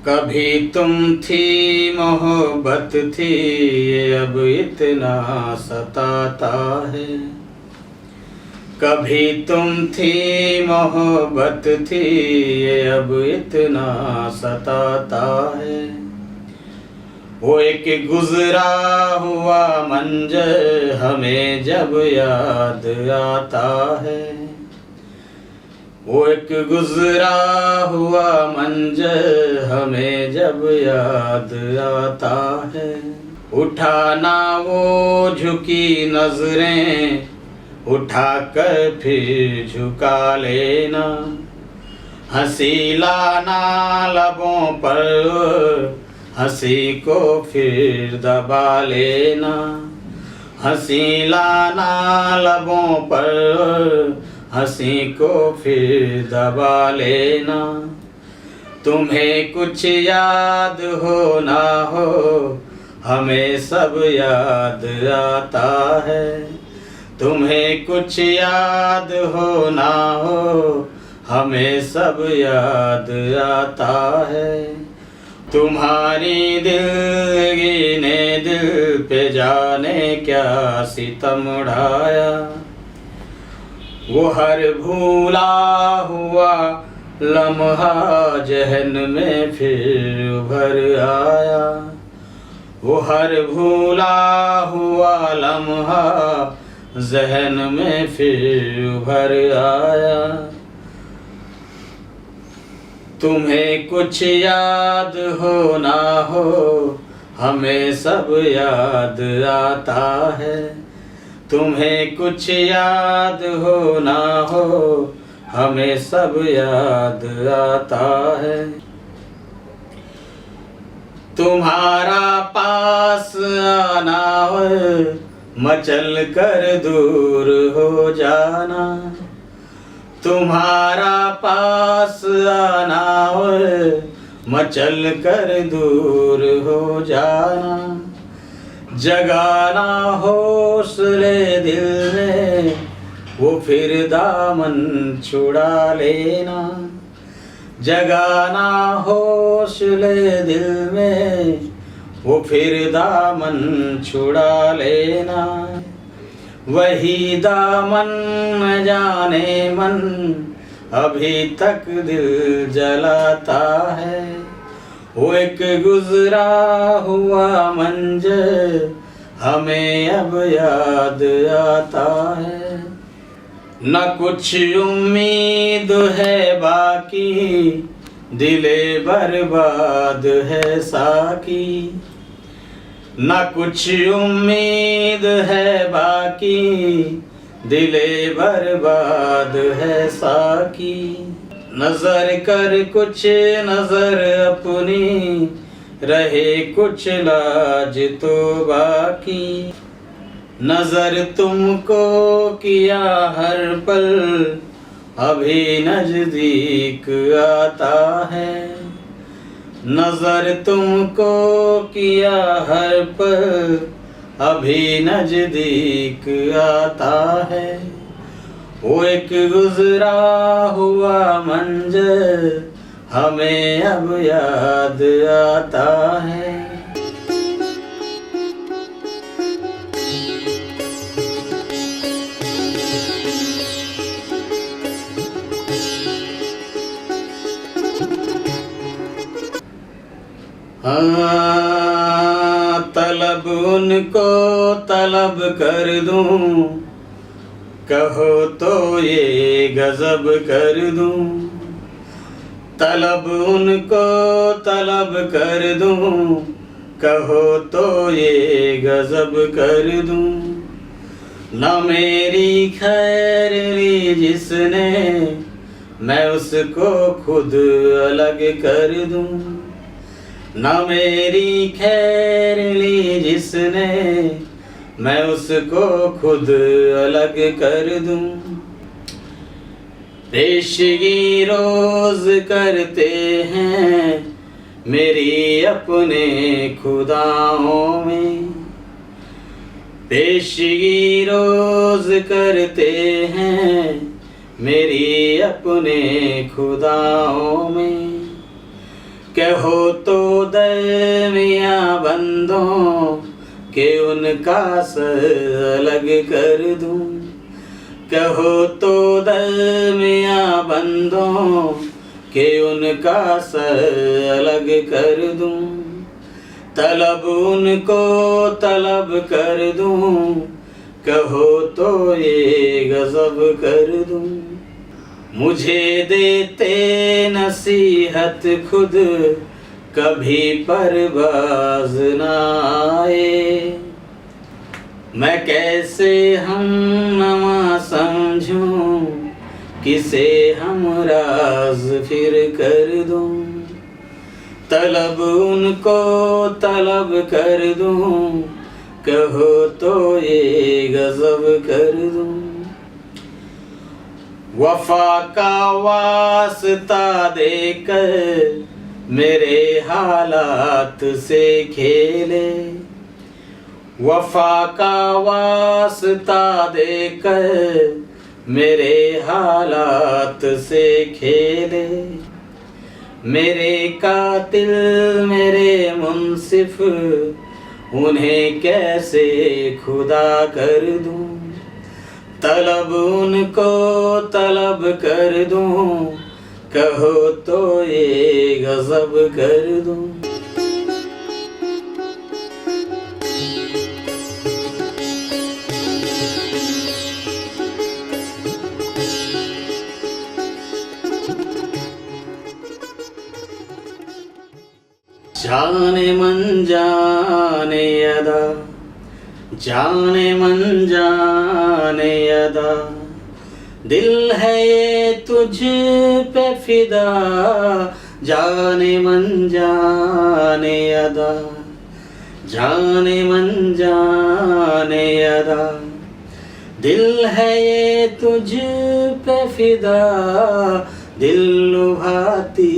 कभी तुम थी मोहब्बत थी, ये अब इतना सताता है। कभी तुम थी मोहब्बत थी, ये अब इतना सताता है। वो एक गुजरा हुआ मंजर हमें जब याद आता है। वो एक गुजरा हुआ मंजर हमें जब याद आता है। उठाना वो झुकी नजरें, उठा कर फिर झुका लेना। हंसी लाना लबों पर, हंसी को फिर दबा लेना। हंसी लाना लबों पर, हंसी को फिर दबा लेना। तुम्हें कुछ याद हो ना हो, हमें सब याद आता है। तुम्हें कुछ याद हो ना हो, हमें सब याद आता है। तुम्हारी दिलगी ने दिल पे जाने क्या सितम ढाया। वो हर भूला हुआ लम्हा जहन में फिर उभर आया। वो हर भूला हुआ लम्हा जहन में फिर उभर आया। तुम्हें कुछ याद हो ना हो, हमें सब याद आता है। तुम्हें कुछ याद हो ना हो, हमें सब याद आता है। तुम्हारा पास आना हो, मचल कर दूर हो जाना। तुम्हारा पास आना हो, मचल कर दूर हो जाना। जगाना हौसले दिल में, वो फिर दामन छुड़ा लेना। जगाना हौसले दिल में, वो फिर दामन छुड़ा लेना। वही दामन न जाने मन अभी तक दिल जलाता है। वो एक गुजरा हुआ मंजर हमें अब याद आता है। न कुछ उम्मीद है बाकी, दिले बर्बाद है साकी। न कुछ उम्मीद है बाकी, दिले बर्बाद है साकी। नजर कर कुछ नजर अपनी, रहे कुछ लाज तो बाकी। नजर तुमको किया हर पल, अभी नजदीक आता है। नजर तुमको किया हर पल, अभी नजदीक आता है। वो एक गुजरा हुआ मंजर हमें अब याद आता है। हाँ, तलब उनको तलब कर दूं, कहो तो ये गजब कर दूं। तलब उनको तलब कर दूं, कहो तो ये गजब कर दूं। न मेरी खैर ली जिसने, मैं उसको खुद अलग कर दूं। न मेरी खैर ली जिसने, मैं उसको खुद अलग कर दूं। पेशगी रोज करते हैं, मेरी अपने खुदाओं में। पेशगी रोज करते हैं मेरी अपने खुदाओं में। कहो तो दरमिया बंदों के उनका सर अलग कर दूं। कहो तो दरमिया बंदों के उनका सर अलग कर दूं। तलब उनको तलब कर दूं, कहो तो ये गजब कर दूं। मुझे देते नसीहत खुद कभी परवाज़ न आए। मैं कैसे हम नमा समझूं, किसे हमराज़ फिर कर दूं। तलब उनको तलब कर दूं, कहो तो ये गजब कर दूं। वफा का वास्ता देकर मेरे हालात से खेले। वफा का वास्ता देकर मेरे हालात से खेले। मेरे कातिल मेरे मुंसिफ उन्हें कैसे खुदा कर दूं। तलब उनको तलब कर दूं, कहो तो ये गजब कर दूं। जाने मन जाने अदा, जाने मन जाने अदा, दिल है ये तुझ पे फिदा। जाने मन जाने अदा, जाने मन जाने अदा, दिल है ये तुझ पे फिदा। दिल लुभाती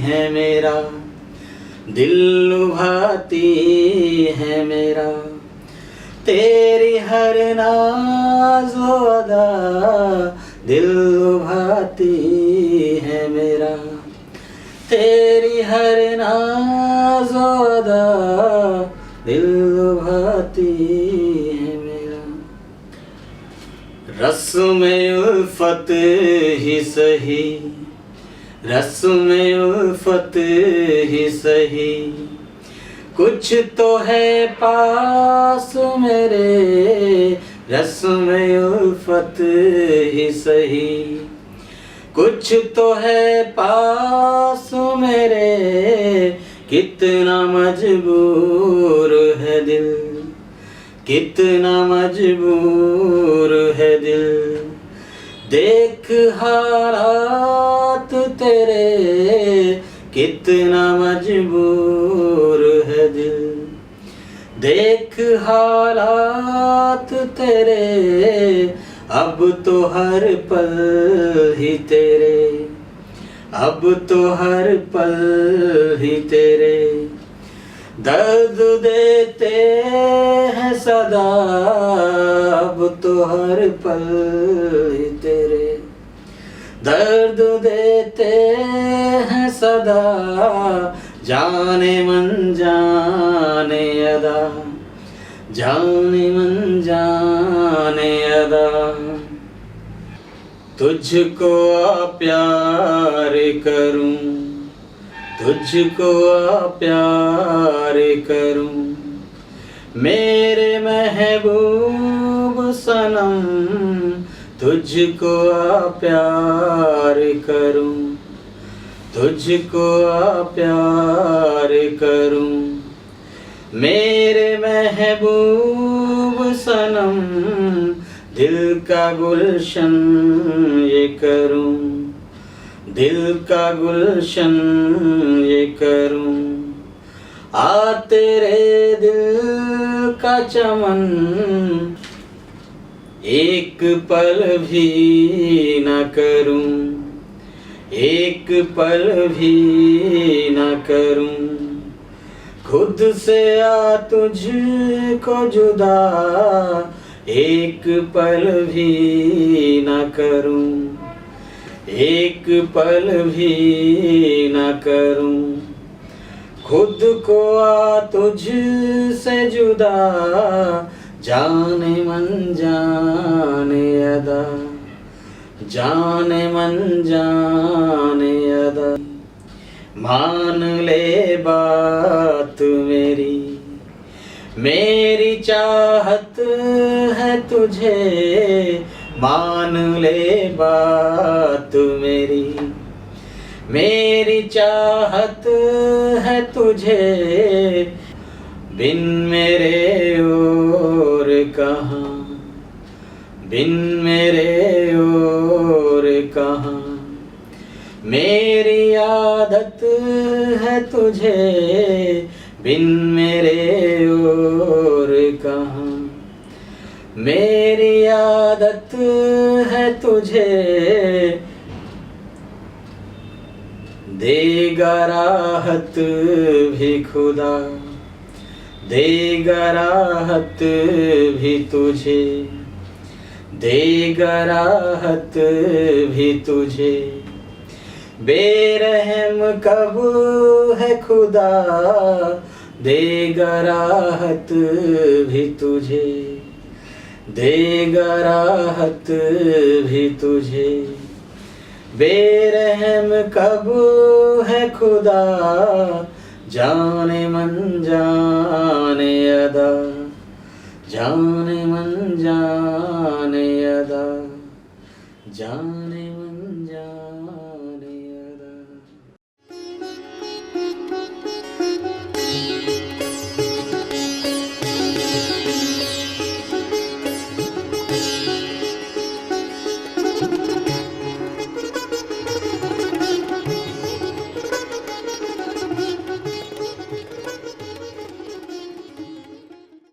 है मेरा, दिल लुभाती है मेरा। तेरी हर नाज़ो अदा, दिल लुभाती है मेरा। तेरी हर नाज़ो अदा, दिल लुभाती है मेरा। रस्म उल्फत ही सही, रस्म उल्फत ही सही, कुछ तो है पास मेरे। रस्म उल्फत ही सही, कुछ तो है पास मेरे। कितना मजबूर है दिल, कितना मजबूर है दिल। देख हालात तेरे, कितना मजबूर है दिल। देख हालात तेरे, अब तो हर पल ही तेरे, अब तो हर पल ही तेरे। दर्द देते हैं सदा, अब तो हर पल ही तेरे। दर्द देते हैं सदा, जाने मन जाने अदा, जाने मन जाने अदा। तुझको प्यार करूं, तुझको प्यार करूं, मेरे महबूब सनम। तुझको प्यार करूं, तुझको प्यार करूं, मेरे महबूब सनम। दिल का गुलशन ये करूं, दिल का गुलशन ये करूं। आ तेरे दिल का चमन एक पल भी न करूं, एक पल भी न करूं, खुद से आ तुझको जुदा एक पल भी न करूं, एक पल भी न करूं, खुद को आ तुझ से जुदा, जाने मन जाने अदा, जाने मन जाने अदा। मान ले बात मेरी, मेरी चाहत है तुझे, मान ले बात मेरी, मेरी चाहत है तुझे, बिन मेरे और कहाँ, बिन मेरे और कहाँ, मेरी आदत है तुझे, बिन मेरे और कहाँ, मेरी आदत है तुझे, देगा राहत भी खुदा, देगा राहत भी तुझे, देगा राहत भी तुझे, बेरहम कब है खुदा, देगा राहत भी तुझे, देगा राहत भी तुझे, बेरहम कब है खुदा, जाने मन जाने अदा, जाने मन जाने अदा, जाने